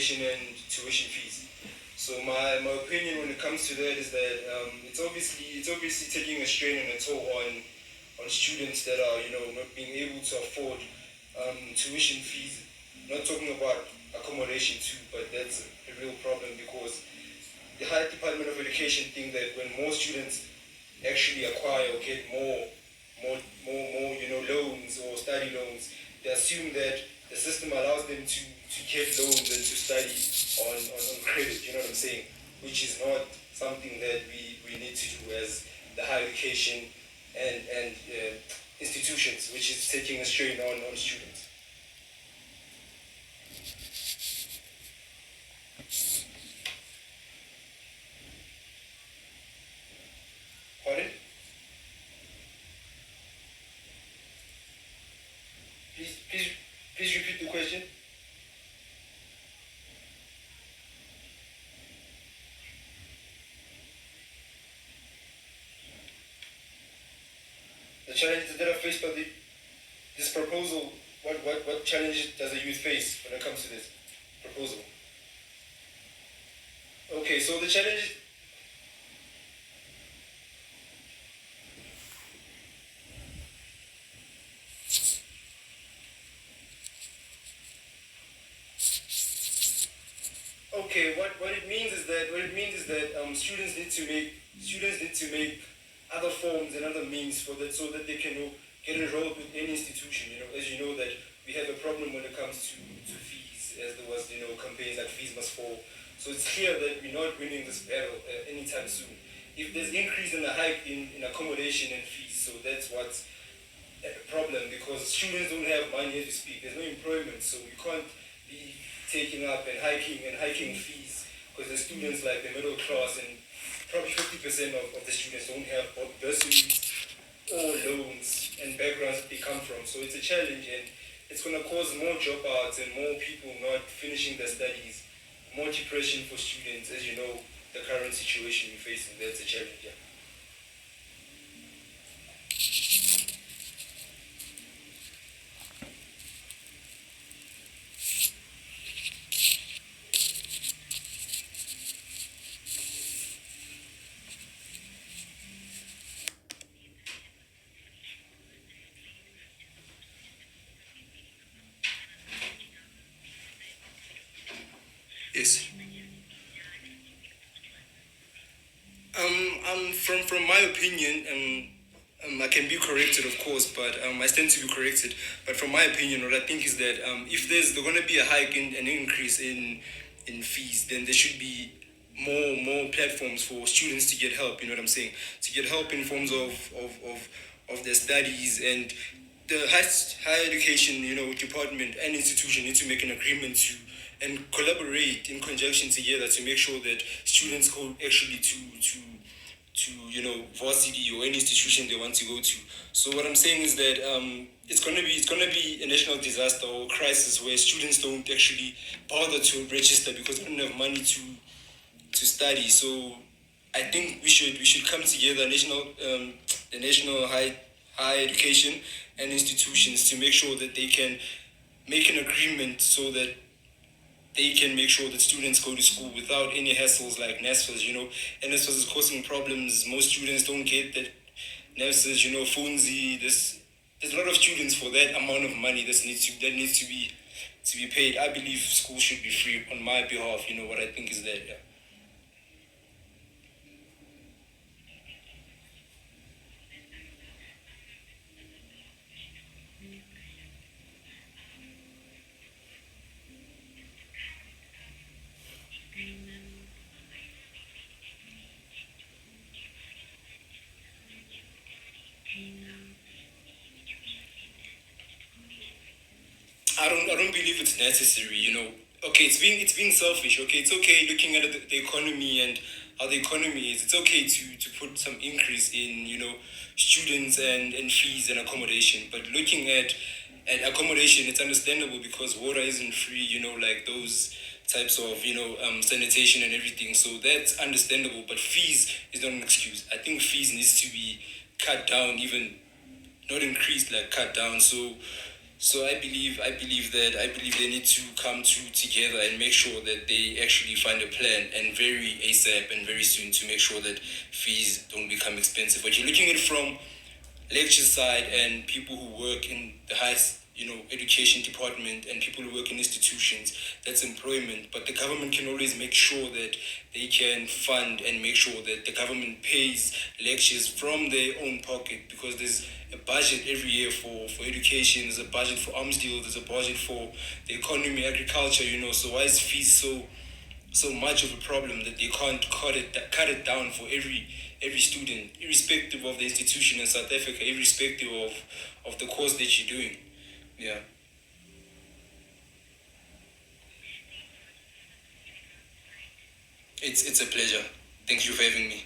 accommodation and tuition fees. So my opinion when it comes to that is that it's obviously taking a strain and a toll on students that are not being able to afford tuition fees. Not talking about accommodation too, but that's a real problem because the High Department of Education think that when more students actually acquire or get more loans or study loans, they assume that the system allows them to get loans and to study on credit, you know what I'm saying? Which is not something that we need to do as the higher education and institutions, which is taking a strain on students. Pardon? Please repeat the question. The challenges that are faced by this proposal, what challenges does the youth face when it comes to this proposal? Okay, so the challenges. Okay, what it means is that students need to make other forms and other means for that so that they can get enrolled with any institution. As you know that we have a problem when it comes to fees, as there was campaigns like fees must fall. So it's clear that we're not winning this battle anytime soon. If there's increase in the hike in accommodation and fees, so that's what's a problem because students don't have money as we speak. There's no employment, so we can't be taking up and hiking fees because the students like the middle class and probably 50% of the students don't have bursaries or loans and backgrounds that they come from. So it's a challenge and it's going to cause more dropouts and more people not finishing their studies, more depression for students, as you know, the current situation we're facing. That's a challenge, yeah. Yes. From my opinion, I can be corrected, of course, but I stand to be corrected. But from my opinion, what I think is that if there's going to be a hike in an increase in fees, then there should be more platforms for students to get help. You know what I'm saying? To get help in forms of their studies and the higher education, department and institution need to make an agreement to and collaborate in conjunction together to make sure that students go actually to varsity or any institution they want to go to. So what I'm saying is that it's gonna be a national disaster or crisis where students don't actually bother to register because they don't have money to study. So I think we should come together, the national high education and institutions to make sure that they can make an agreement so that they can make sure that students go to school without any hassles like NSFAS, NSFAS is causing problems. Most students don't get that NSFAS, Funzi, there's a lot of students for that amount of money that needs to be paid. I believe school should be free on my behalf, what I think is that, yeah. I don't believe it's necessary. Okay, it's being selfish. Okay, it's okay looking at the economy and how the economy is. It's okay to put some increase in students and fees and accommodation. But looking at accommodation, it's understandable because water isn't free. Like those types of sanitation and everything. So that's understandable. But fees is not an excuse. I think fees needs to be cut down, even not increased, like cut down. So So I believe they need to come together and make sure that they actually find a plan, and very ASAP and very soon, to make sure that fees don't become expensive. But you're looking at it from lecture side and people who work in the highest, education department, and people who work in institutions. That's employment. But the government can always make sure that they can fund and make sure that the government pays lectures from their own pocket, because there's a budget every year for education. There's a budget for arms deals. There's a budget for the economy, agriculture. So why is fees so much of a problem that they can't cut it down for every student, irrespective of the institution in South Africa, irrespective of the course that you're doing. Yeah, it's a pleasure. Thank you for having me.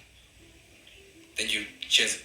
Thank you. Cheers.